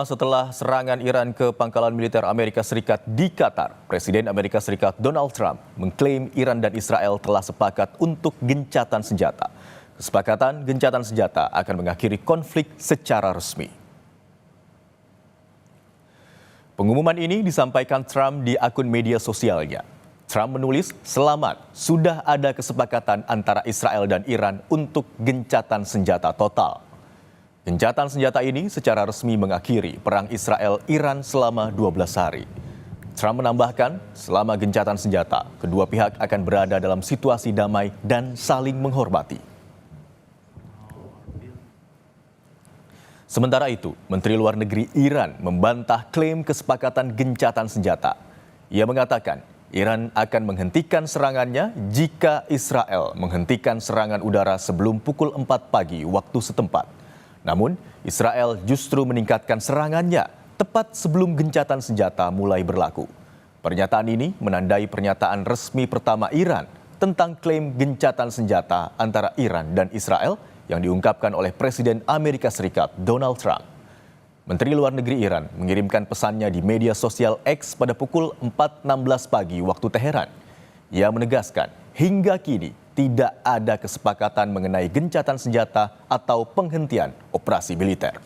Setelah serangan Iran ke pangkalan militer Amerika Serikat di Qatar, Presiden Amerika Serikat Donald Trump mengklaim Iran dan Israel telah sepakat untuk gencatan senjata. Kesepakatan gencatan senjata akan mengakhiri konflik secara resmi. Pengumuman ini disampaikan Trump di akun media sosialnya. Trump menulis, "Selamat, sudah ada kesepakatan antara Israel dan Iran untuk gencatan senjata total." Gencatan senjata ini secara resmi mengakhiri perang Israel-Iran selama 12 hari. Trump menambahkan, selama gencatan senjata, kedua pihak akan berada dalam situasi damai dan saling menghormati. Sementara itu, Menteri Luar Negeri Iran membantah klaim kesepakatan gencatan senjata. Ia mengatakan, Iran akan menghentikan serangannya jika Israel menghentikan serangan udara sebelum pukul 4 pagi waktu setempat. Namun, Israel justru meningkatkan serangannya tepat sebelum gencatan senjata mulai berlaku. Pernyataan ini menandai pernyataan resmi pertama Iran tentang klaim gencatan senjata antara Iran dan Israel yang diungkapkan oleh Presiden Amerika Serikat Donald Trump. Menteri Luar Negeri Iran mengirimkan pesannya di media sosial X pada pukul 4.16 pagi waktu Teheran. Ia menegaskan, hingga kini tidak ada kesepakatan mengenai gencatan senjata atau penghentian operasi militer.